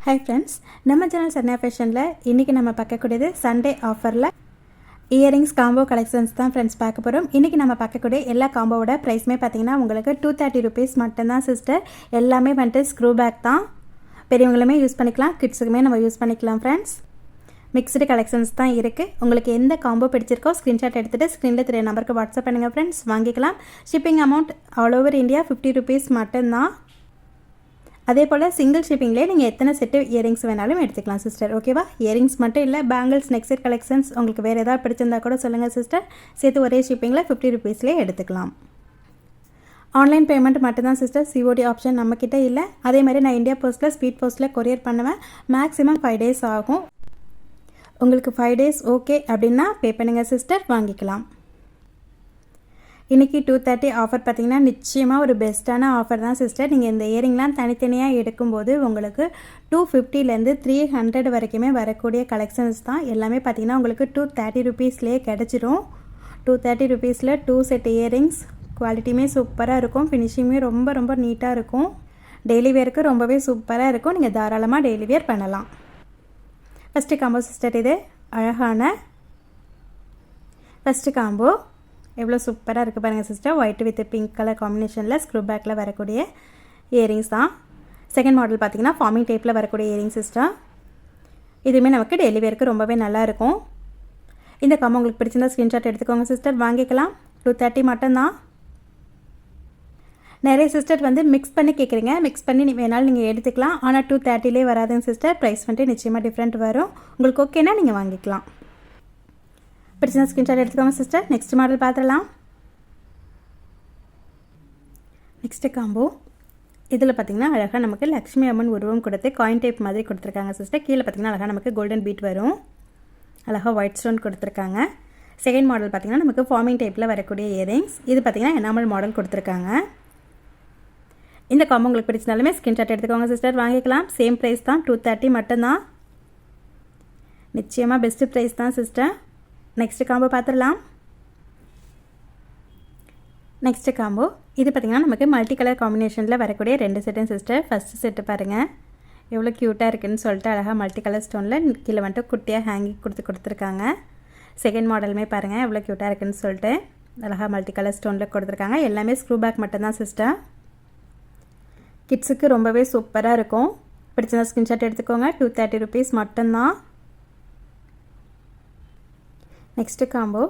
Hi friends, நம்ம channel Sanya ஃபேஷனில் இன்றைக்கி நம்ம பார்க்கக்கூடியது சண்டே ஆஃபரில் இயரிங்ஸ் காம்போ கலெக்ஷன்ஸ் தான் ஃப்ரெண்ட்ஸ் பார்க்க போகிறோம். இன்றைக்கி நம்ம பார்க்கக்கூடிய எல்லா காம்போவோட ப்ரைஸுமே பார்த்தீங்கன்னா உங்களுக்கு 230 rupees மட்டும்தான் சிஸ்டர். எல்லாமே வந்துட்டு ஸ்க்ரூ பேக் தான், பெரியவங்களுமே யூஸ் பண்ணிக்கலாம், கிட்ஸுக்குமே நம்ம யூஸ் பண்ணிக்கலாம் ஃப்ரெண்ட்ஸ். மிக்ஸ்டு கலெக்ஷன்ஸ் தான் இருக்குது. உங்களுக்கு எந்த காம்போ பிடிச்சிருக்கோ ஸ்க்ரீன்ஷாட் எடுத்துகிட்டு ஸ்க்ரீனில் 3 நம்பருக்கு வாட்ஸ்அப் பண்ணுங்கள் ஃப்ரெண்ட்ஸ், வாங்கிக்கலாம். Shipping amount all over India 50 rupees மட்டும்தான். அதே போல் சிங்கிள் ஷிப்பிங்லேயே நீங்கள் எத்தனை செட்டு இயரிங்ஸ் வேணாலும் எடுத்துக்கலாம் சிஸ்டர், ஓகேவா? இயரிங்ஸ் மட்டும் இல்லை, பேங்கிள்ஸ், நெக் செட் கலெக்ஷன்ஸ் உங்களுக்கு வேறு ஏதாவது பிடிச்சிருந்தா கூட சொல்லுங்கள் சிஸ்டர். சேர்த்து ஒரே ஷிப்பிங்கில் 50 rupeesலேயே எடுத்துக்கலாம். ஆன்லைன் பேமெண்ட் மட்டும்தான் சிஸ்டர், சிஓடி ஆப்ஷன் நம்மக்கிட்ட இல்லை. அதே மாதிரி நான் இந்தியா போஸ்ட்டில் ஸ்பீட் போஸ்ட்டில் கொரியர் பண்ணுவேன். மேக்ஸிமம் 5 days ஆகும். உங்களுக்கு 5 days ஓகே அப்படின்னா பே பண்ணுங்கள் சிஸ்டர், வாங்கிக்கலாம். இன்றைக்கி 230 ஆஃபர் பார்த்திங்கன்னா நிச்சயமாக ஒரு பெஸ்ட்டான ஆஃபர் தான் சிஸ்டர். நீங்கள் இந்த இயரிங்லாம் தனித்தனியாக எடுக்கும்போது உங்களுக்கு 250லேருந்து 300 வரைக்குமே வரக்கூடிய கலெக்ஷன்ஸ் தான். எல்லாமே பார்த்திங்கன்னா உங்களுக்கு 230 rupeesலேயே கிடச்சிரும். 230 rupeesiல் 2 செட் இயரிங்ஸ், குவாலிட்டியுமே சூப்பராக இருக்கும், ஃபினிஷிங்குமே ரொம்ப ரொம்ப நீட்டாக இருக்கும். டெய்லி வேருக்கு ரொம்பவே சூப்பராக இருக்கும். நீங்கள் தாராளமாக டெய்லி வேர் பண்ணலாம். ஃபஸ்ட்டு காம்போ சிஸ்டர், இது அழகான ஃபஸ்ட்டு காம்போ எவ்வளோ சூப்பராக இருக்குது பாருங்கள் sister. White with pink colour காம்பினேஷனில் ஸ்க்ரூ பேக்கில் வரக்கூடிய இயரிங்ஸ் தான். செகண்ட் மாடல் பார்த்திங்கன்னா ஃபார்மிங் டைப்பில் வரக்கூடிய இயரிங்ஸ் சிஸ்டர். இதுவுமே நமக்கு டெய்லி வேருக்கு ரொம்பவே நல்லாயிருக்கும். இந்த காம்போ உங்களுக்கு பிடிச்சிருந்தா ஸ்க்ரீன்ஷாட் எடுத்துக்கோங்க சிஸ்டர், வாங்கிக்கலாம். 230 மட்டும்தான். நிறைய சிஸ்டர் வந்து மிக்ஸ் பண்ணி கேட்குறீங்க, மிக்ஸ் பண்ணி வேணாலும் நீங்கள் எடுத்துக்கலாம். ஆனால் 230லே வராதுங்க சிஸ்டர், ப்ரைஸ் வந்துட்டு நிச்சயமாக டிஃப்ரெண்ட் வரும். உங்களுக்கு ஓகேனா நீங்கள் வாங்கிக்கலாம். பிடிச்சா ஸ்க்ரீன்ஷாட் எடுத்துக்கோங்க சிஸ்டர். நெக்ஸ்ட் மாடல் பார்த்துடலாம். நெக்ஸ்ட்டு காம்போ இதில் பார்த்திங்கன்னா அழகாக நமக்கு லக்ஷ்மி அம்மன் உருவம் கொடுத்து காயின் டைப் மாதிரி கொடுத்துருக்காங்க சிஸ்டர். கீழே பார்த்திங்கன்னா அழகாக நமக்கு கோல்டன் பீட் வரும், அழகாக ஒயிட் ஸ்டோன் கொடுத்துருக்காங்க. செகண்ட் மாடல் பார்த்திங்கன்னா நமக்கு ஃபார்மிங் டைப்பில் வரக்கூடிய இயரிங்ஸ். இது பார்த்திங்கன்னா எனாமல் மாடல் கொடுத்துருக்காங்க. இந்த காம்போ உங்களுக்கு பிடிச்சிருந்தாலுமே ஸ்க்ரீன்ஷாட் எடுத்துக்கோங்க சிஸ்டர், வாங்கிக்கலாம். சேம் ப்ரைஸ் தான், 230 மட்டும்தான். நிச்சயமாக பெஸ்ட்டு ப்ரைஸ் தான் சிஸ்டர். நெக்ஸ்ட்டு காம்போ பார்த்துடலாம். நெக்ஸ்ட்டு காம்போ இது பார்த்திங்கன்னா நமக்கு மல்டி கலர் காம்பினேஷனில் வரக்கூடிய 2 செட்டும் சிஸ்டர். ஃபஸ்ட்டு செட்டு பாருங்கள் எவ்வளோ க்யூட்டாக இருக்குதுன்னு சொல்லிட்டு அழகாக மல்டி கலர் ஸ்டோனில் கீழே வந்துட்டு குட்டியாக ஹேங்கிங் கொடுத்துருக்காங்க. செகண்ட் மாடலுமே பாருங்கள் எவ்வளோ க்யூட்டாக இருக்குதுன்னு சொல்லிட்டு அழகாக மல்டி கலர் ஸ்டோனில் கொடுத்துருக்காங்க. எல்லாமே ஸ்க்ரூ பேக் மட்டும்தான் சிஸ்டர். கிட்ஸுக்கு ரொம்பவே சூப்பராக இருக்கும். பிடிச்சதா ஸ்க்ரீன்ஷாட் எடுத்துக்கோங்க. 230 rupees மட்டும்தான். நெக்ஸ்ட்டு காம்போ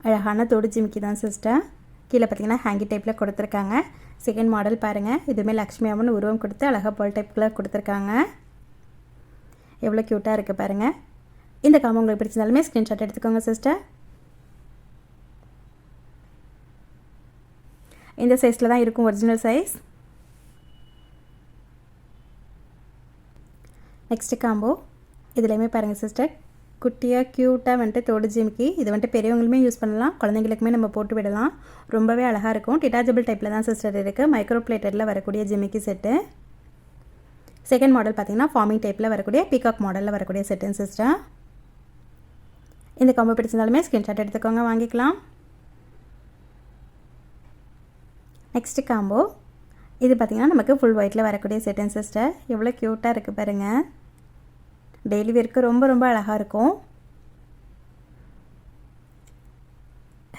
அழகான தோடு ஜிமிக்கி தான் சிஸ்டர். கீழே பார்த்திங்கன்னா ஹேங்கி டைப்பில் கொடுத்துருக்காங்க. செகண்ட் மாடல் பாருங்கள், இதுவுமே லக்ஷ்மி அம்மன் உருவம் கொடுத்து அழகாக பால் டைப்பில் கொடுத்துருக்காங்க. எவ்வளோ க்யூட்டாக இருக்குது பாருங்கள். இந்த காம்போ உங்களுக்கு பிடிச்சிருந்தாலுமே ஸ்க்ரீன்ஷாட் எடுத்துக்கோங்க சிஸ்டர். இந்த சைஸில் தான் இருக்கும், ஒரிஜினல் சைஸ். நெக்ஸ்ட்டு காம்போ இதுலேயுமே பாருங்கள் சிஸ்டர், குட்டியாக க்யூட்டாக வந்துட்டு தோடு ஜிமிக்கி. இது வந்துட்டு பெரியவங்களுமே யூஸ் பண்ணலாம், குழந்தைங்களுக்குமே நம்ம போட்டு விடலாம். ரொம்பவே அழகாக இருக்கும். டிட்டாச்சபிள் டைப்பில் தான் சிஸ்டர் இருக்குது. மைக்ரோ பிளேட்டரில் வரக்கூடிய ஜிமிக்கி செட்டு. செகண்ட் மாடல் பார்த்திங்கன்னா ஃபார்மிங் டைப்பில் வரக்கூடிய பீகாக் மாடலில் வரக்கூடிய செட்டுன்னு சிஸ்டர். இந்த காம்போ பிடிச்சிருந்தாலுமே ஸ்க்ரீன்ஷாட் எடுத்துக்கோங்க, வாங்கிக்கலாம். நெக்ஸ்ட்டு காம்போ இது பார்த்திங்கன்னா நமக்கு ஃபுல் ஒயிட்டில் வரக்கூடிய செட்டுன்னு சிஸ்டர். எவ்வளோ க்யூட்டாக இருக்குது பாருங்கள். டெய்லி வேருக்கு ரொம்ப ரொம்ப அழகாக இருக்கும்.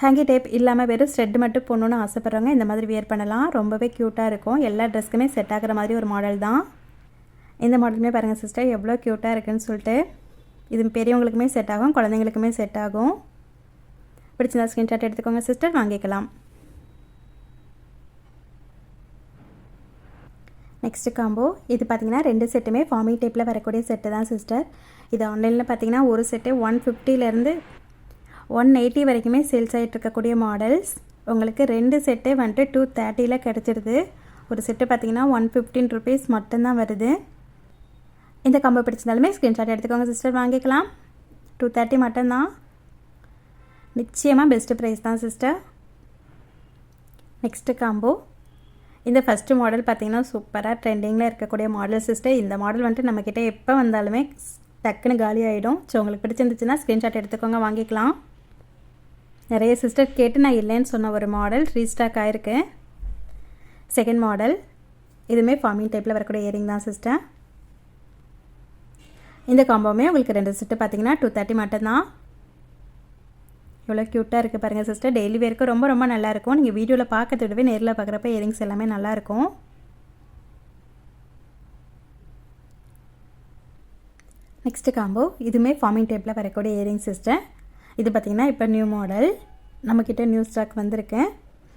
ஹேங்கி டைப் இல்லாமல் வெறும் ஸ்ட்ரெட் மட்டும் போடணுன்னு ஆசைப்பட்றவங்க இந்த மாதிரி வியர் பண்ணலாம். ரொம்பவே க்யூட்டாக இருக்கும். எல்லா ட்ரெஸ்க்குமே செட் ஆகிற மாதிரி ஒரு மாடல் தான். இந்த மாடலுமே பாருங்கள் சிஸ்டர் எவ்வளோ க்யூட்டாக இருக்குதுன்னு சொல்லிட்டு. இது பெரியவங்களுக்குமே செட் ஆகும், குழந்தைங்களுக்குமே செட் ஆகும். பிடிச்சிருந்தா ஸ்க்ரீன்ஷாட் எடுத்துக்கோங்க சிஸ்டர், வாங்கிக்கலாம். நெக்ஸ்ட்டு காம்போ இது பார்த்திங்கன்னா 2 செட்டுமே ஃபார்மிங் டைப்பில் வரக்கூடிய செட்டு தான் சிஸ்டர். இது ஆன்லைனில் பார்த்திங்கன்னா ஒரு செட்டு 150லேருந்து 180 வரைக்குமே சேல்ஸ் ஆகிட்டு இருக்கக்கூடிய மாடல்ஸ். உங்களுக்கு 2 செட்டு வந்துட்டு 230ல் கிடச்சிடுது. ஒரு செட்டு பார்த்திங்கன்னா 115 rupees மட்டும்தான் வருது. இந்த காம்போ பிடிச்சிருந்தாலுமே ஸ்க்ரீன்ஷாட் எடுத்துக்கோங்க சிஸ்டர், வாங்கிக்கலாம். 230 மட்டும்தான். நிச்சயமாக பெஸ்ட்டு ப்ரைஸ் தான் சிஸ்டர். நெக்ஸ்ட்டு காம்போ இந்த ஃபஸ்ட்டு மாடல் பார்த்திங்கன்னா சூப்பராக ட்ரெண்டிங்கில் இருக்கக்கூடிய மாடல் சிஸ்டர். இந்த மாடல் வந்துட்டு நம்மக்கிட்ட எப்போ வந்தாலுமே டக்குன்னு காலி ஆகிடும். ஸோ உங்களுக்கு பிடிச்சிருந்துச்சுன்னா ஸ்க்ரீன்ஷாட் எடுத்துக்கோங்க, வாங்கிக்கலாம். நிறைய சிஸ்டர் கேட்டு நான் இல்லைன்னு சொன்ன ஒரு மாடல் ரீஸ்டாக் ஆகிருக்கு. செகண்ட் மாடல் இதுவுமே ஃபார்மிங் டைப்பில் வரக்கூடிய இயரிங் தான் சிஸ்டர். இந்த காம்போவுமே உங்களுக்கு 2 செட்டு பார்த்தீங்கன்னா 230 மட்டும்தான். எவ்வளோ க்யூட்டாக இருக்குது பாருங்கள் சிஸ்டர். டெய்லி வேருக்கு ரொம்ப ரொம்ப நல்லாயிருக்கும். நீங்கள் வீடியோவில் பார்க்கறத விடவே நேரில் பார்க்குறப்ப இயரிங்ஸ் எல்லாமே நல்லாயிருக்கும். நெக்ஸ்ட்டு காம்போ இதுவுமே ஃபார்மிங் டைப்பில் வரக்கூடிய இயரிங் சிஸ்டர். இது பார்த்திங்கன்னா இப்போ நியூ மாடல் நம்மக்கிட்ட நியூ ஸ்டாக் வந்திருக்கு.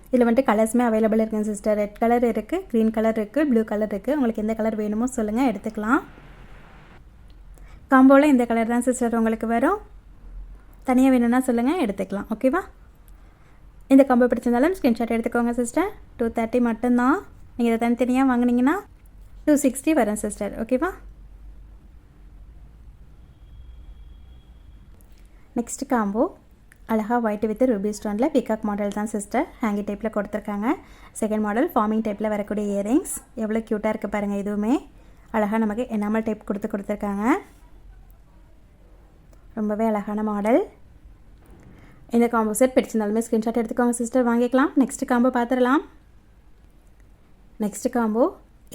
இதில் வந்துட்டு கலர்ஸுமே அவைலபிள் இருக்குங்க சிஸ்டர். ரெட் கலர் இருக்குது, க்ரீன் கலர் இருக்குது, ப்ளூ கலர் இருக்குது. உங்களுக்கு எந்த கலர் வேணுமோ சொல்லுங்கள், எடுத்துக்கலாம். காம்போவில் இந்த கலர் தான் சிஸ்டர் உங்களுக்கு வரும். தனியாக வேணும்னா சொல்லுங்கள், எடுத்துக்கலாம். ஓகேவா? இந்த காம்போ பிடிச்சிருந்தாலும் ஸ்க்ரீன்ஷாட் எடுத்துக்கோங்க சிஸ்டர். 230 மட்டும்தான். நீங்கள் இதை தனித்தனியாக வாங்கினீங்கன்னா 260 வரும் சிஸ்டர். ஓகேவா? நெக்ஸ்ட் காம்போ அழகாக ஒயிட் வித் ரூபி ஸ்டோனில் பிகாக் மாடல் தான் சிஸ்டர். ஹேங்கி டைப்பில் கொடுத்துருக்காங்க. செகண்ட் மாடல் ஃபார்மிங் டைப்பில் வரக்கூடிய இயரிங்ஸ். எவ்வளோ க்யூட்டாக இருக்குது பாருங்கள். இதுவுமே அழகாக நமக்கு எனாமல் டைப் கொடுத்துருக்காங்க. ரொம்பவே அழகான மாடல். இந்த காம்போ செட் பிடிச்சிருந்தாலுமே ஸ்க்ரீன்ஷாட் எடுத்துக்கோங்க சிஸ்டர், வாங்கிக்கலாம். நெக்ஸ்ட் காம்போ பார்த்துடலாம். நெக்ஸ்ட் காம்போ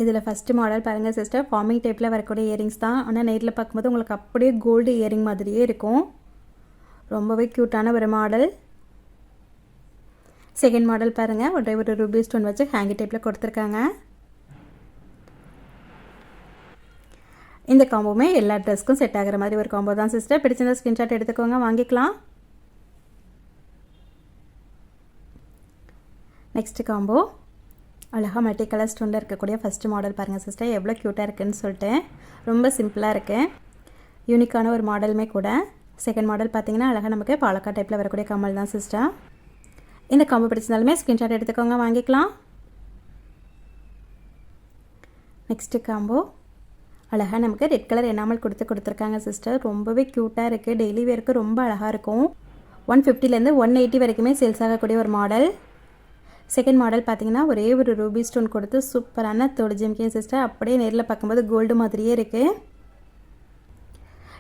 இதில் ஃபஸ்ட்டு மாடல் பாருங்கள் சிஸ்டர். ஃபார்மிங் டைப்பில் வரக்கூடிய இயரிங்ஸ் தான். ஆனால் நேரில் பார்க்கும்போது உங்களுக்கு அப்படியே கோல்டு இயரிங் மாதிரியே இருக்கும். ரொம்பவே க்யூட்டான ஒரு மாடல். செகண்ட் மாடல் பாருங்கள். ஒரு ரூபி ஸ்டோன் வச்சு ஹேங்கி டைப்பில் கொடுத்துருக்காங்க. இந்த காம்போவுமே எல்லா ட்ரெஸ்க்கும் செட் ஆகிற மாதிரி ஒரு காம்போ தான் சிஸ்டர். பிடிச்சிருந்த ஸ்க்ரீன்ஷாட் எடுத்துக்கோங்க, வாங்கிக்கலாம். நெக்ஸ்ட் காம்போ அழகாக மல்டி கலர் ஸ்டோனில் இருக்கக்கூடிய ஃபஸ்ட்டு மாடல் பாருங்கள் சிஸ்டர். எவ்வளோ க்யூட்டாக இருக்குதுன்னு சொல்லிட்டு ரொம்ப சிம்பிளாக இருக்குது. யூனிக்கான ஒரு மாடலுமே கூட. செகண்ட் மாடல் பார்த்தீங்கன்னா அழகாக நமக்கு பாலக்காடு டைப்பில் வரக்கூடிய கம்மல் தான் சிஸ்டர். இந்த காம்போ பிடிச்சிருந்தாலுமே ஸ்க்ரீன்ஷாட் எடுத்துக்கோங்க, வாங்கிக்கலாம். நெக்ஸ்ட்டு காம்போ அழகாக நமக்கு ரெட் கலர் எனாமல் கொடுத்துருக்காங்க சிஸ்டர். ரொம்பவே க்யூட்டாக இருக்குது. டெய்லி வேருக்கு ரொம்ப அழகாக இருக்கும். 150லேருந்து 180 வரைக்குமே சேல்ஸ் ஆகக்கூடிய ஒரு மாடல். செகண்ட் மாடல் பார்த்தீங்கன்னா ஒரே ஒரு ரூபி ஸ்டோன் கொடுத்து சூப்பரான தோடு ஜிம்கே சிஸ்டர். அப்படியே நேரில் பார்க்கும்போது கோல்டு மாதிரியே இருக்குது.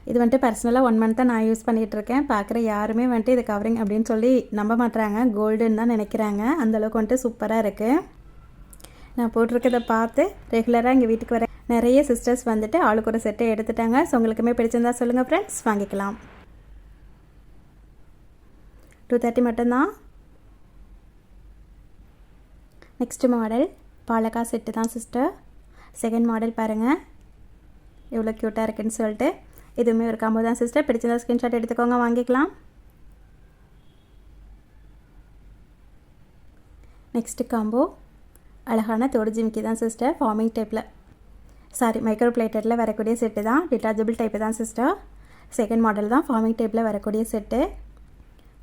இது வந்துட்டு பர்சனலாக 1 மந்த் தான் நான் யூஸ் பண்ணிகிட்ருக்கேன். பார்க்குற யாருமே வந்துட்டு இது கவரிங் அப்படின்னு சொல்லி நம்ப மாட்டுறாங்க. கோல்டுன்னு தான் நினைக்கிறாங்க. அந்தளவுக்கு வந்துட்டு சூப்பராக இருக்குது. நான் போட்டிருக்கதை பார்த்து ரெகுலராக எங்கள் வீட்டுக்கு வர நிறைய சிஸ்டர்ஸ் வந்துட்டு ஆளுக்கு ஒரு செட்டை எடுத்துட்டாங்க. ஸோ உங்களுக்குமே பிடிச்சிருந்தா சொல்லுங்கள் ஃப்ரெண்ட்ஸ், வாங்கிக்கலாம். 230 மட்டும்தான். நெக்ஸ்ட் மாடல் பாலக்கா செட்டு தான் சிஸ்டர். செகண்ட் மாடல் பாருங்கள் எவ்வளோ க்யூட்டாக இருக்குதுன்னு சொல்லிட்டு. இதுவுமே ஒரு காம்போ தான் சிஸ்டர். பிடிச்சிருந்தா ஸ்க்ரீன்ஷாட் எடுத்துக்கோங்க, வாங்கிக்கலாம். நெக்ஸ்ட்டு காம்போ அழகான தோடு ஜிம்கி தான் சிஸ்டர். ஃபார்மிங் டைப்பில் மைக்ரோ பிளேட்டரில் வரக்கூடிய செட்டு தான். டிட்டாச்சபிள் டைப்பு தான் சிஸ்டர். செகண்ட் மாடல் தான் ஃபார்மிங் டைப்பில் வரக்கூடிய செட்டு.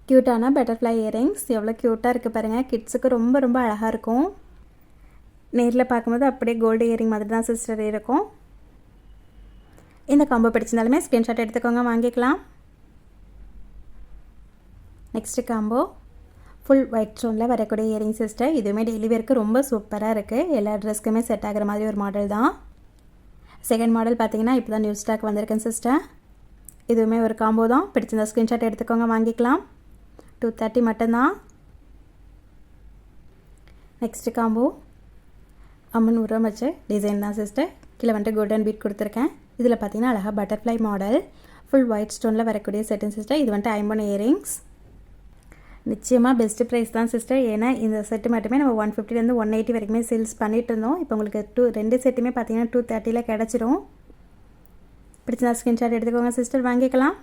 க்யூட்டான பட்டர்ஃப்ளை இயரிங்ஸ். எவ்வளோ க்யூட்டாக இருக்குது பாருங்கள். கிட்ஸுக்கு ரொம்ப ரொம்ப அழகாக இருக்கும். நேரில் பார்க்கும்போது அப்படியே கோல்டு இயரிங் மாதிரி தான் சிஸ்டர் இருக்கும். இந்த காம்போ பிடிச்சிருந்தாலுமே ஸ்க்ரீன்ஷாட் எடுத்துக்கோங்க, வாங்கிக்கலாம். நெக்ஸ்ட்டு காம்போ ஃபுல் ஒயிட் ஸ்டோனில் வரக்கூடிய இயரிங் சிஸ்டர். இதுவுமே டெய்லி வேருக்கு ரொம்ப சூப்பராக இருக்குது. எல்லா ட்ரெஸ்க்குமே செட் ஆகிற மாதிரி ஒரு மாடல் தான். செகண்ட் மாடல் பார்த்தீங்கன்னா இப்போ தான் நியூ ஸ்டாக் வந்திருக்கேன் சிஸ்டர். இதுவுமே ஒரு காம்போ தான். பிடிச்சிருந்தா ஸ்க்ரீன்ஷாட் எடுத்துக்கோங்க, வாங்கிக்கலாம். 230 மட்டும்தான். நெக்ஸ்ட்டு காம்போ அம்மன் உரம் வச்ச டிசைன் தான் சிஸ்டர். கீழே வந்துட்டு கோல்டன் பீட் கொடுத்துருக்கேன். இதில் பார்த்தீங்கன்னா அழகாக பட்டர்ஃப்ளை மாடல் ஃபுல் ஒயிட் ஸ்டோனில் வரக்கூடிய செட்டிங் சிஸ்டர். இது வந்துட்டு 50 இயரிங்ஸ். நிச்சயமாக பெஸ்ட்டு ப்ரைஸ் தான் சிஸ்டர். ஏன்னா இந்த செட்டு மட்டுமே நம்ம 150லேருந்து 180 வரைக்குமே சேல்ஸ் பண்ணிகிட்டு இருந்தோம். இப்போ உங்களுக்கு 2 செட்டுமே பார்த்தீங்கன்னா 230 கிடச்சிரும். பிடிச்சா ஸ்க்ரீன்ஷாட் எடுத்துக்கோங்க சிஸ்டர், வாங்கிக்கலாம்.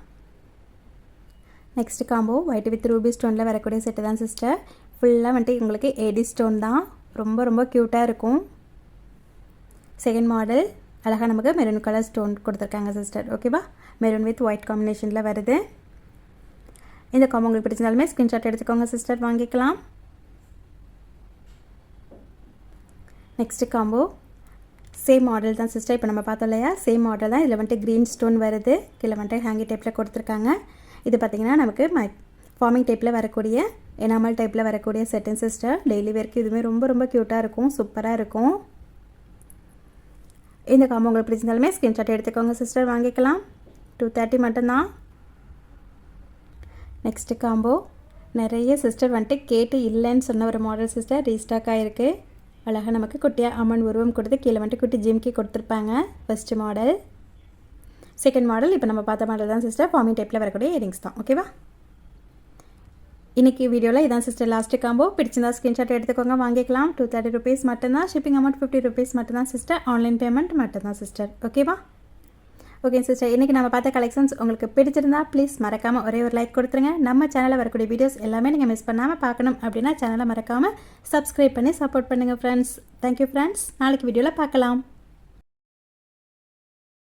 Next combo white with ruby ஸ்டோனில் வரக்கூடிய செட்டு தான் சிஸ்டர். ஃபுல்லாக வந்துட்டு உங்களுக்கு ஏடி ஸ்டோன் தான். ரொம்ப ரொம்ப க்யூட்டாக இருக்கும். செகண்ட் மாடல் அழகாக நமக்கு மெரூன் கலர் ஸ்டோன் கொடுத்துருக்காங்க சிஸ்டர். ஓகேவா? மெரூன் வித் ஒயிட் காம்பினேஷனில் வருது. இந்த காம்போ உங்களுக்கு பிடிச்சிருந்தாலுமே ஸ்க்ரீன்ஷாட் எடுத்துக்கோங்க சிஸ்டர், வாங்கிக்கலாம். நெக்ஸ்ட்டு காம்போ சேம் மாடல் தான் சிஸ்டர். இப்போ நம்ம பார்த்தோம் இல்லையா, சேம் மாடல் தான். இதில் வந்துட்டு க்ரீன் ஸ்டோன் வருது. கீழே வந்துட்டு ஹேங்கி டைப்பில் கொடுத்துருக்காங்க. இது பார்த்திங்கன்னா நமக்கு ஃபார்மிங் டைப்பில் வரக்கூடிய எனாமல் டைப்பில் வரக்கூடிய செட்டிங் சிஸ்டர். டெய்லி வேர்க்கு இதுவுமே ரொம்ப ரொம்ப க்யூட்டாக இருக்கும், சூப்பராக இருக்கும். இந்த காம்போ உங்களுக்கு பிடிச்சிருந்தாலுமே ஸ்க்ரீன்ஷாட் எடுத்துக்கோங்க சிஸ்டர், வாங்கிக்கலாம். 230 மட்டும்தான். நெக்ஸ்ட்டு காம்போ நிறைய சிஸ்டர் வந்துட்டு கேட்டு இல்லைன்னு சொன்ன ஒரு மாடல் சிஸ்டர். ரீஸ்டாக் ஆகிருக்கு. அழகாக நமக்கு குட்டியாக அம்மன் உருவம் கொடுத்து கீழே வந்துட்டு குட்டி ஜிம்கி கொடுத்துருப்பாங்க. ஃபஸ்ட்டு மாடல் செகண்ட் மாடல் இப்போ நம்ம பார்த்த மாடல் தான் சிஸ்டர். ஃபார்மிங் டைப்பில் வரக்கூடிய இயரிங்ஸ் தான். ஓகேவா? இன்றைக்கி வீடியோவில் இதான் சிஸ்டர் லாஸ்ட்டு காம்போ. பிடிச்சிருந்தா ஸ்க்ரீன்ஷாட் எடுத்துக்கோங்க, வாங்கிக்கலாம். 230 rupees மட்டும்தான். ஷிப்பிங் அமௌண்ட் 50 rupees மட்டும்தான் சிஸ்டர். ஆன்லைன் பேமெண்ட் மட்டும்தான் சிஸ்டர். ஓகேவா? ஓகே சிஸ்டர், இன்றைக்கி நம்ம பார்த்த கலெக்ஷன்ஸ் உங்களுக்கு பிடிச்சிருந்தா ப்ளீஸ் மறக்காமல் ஒரே ஒரு லைக் கொடுத்துருங்க. நம்ம சேனலில் வரக்கூடிய வீடியோஸ் எல்லாமே நீங்கள் மிஸ் பண்ணாமல் பார்க்கணும் அப்படின்னா சேனலை மறக்காமல் சப்ஸ்கிரைப் பண்ணி சப்போர்ட் பண்ணுங்கள் ஃப்ரெண்ட்ஸ். Thank you friends. நாளைக்கு வீடியோவில் பார்க்கலாம்.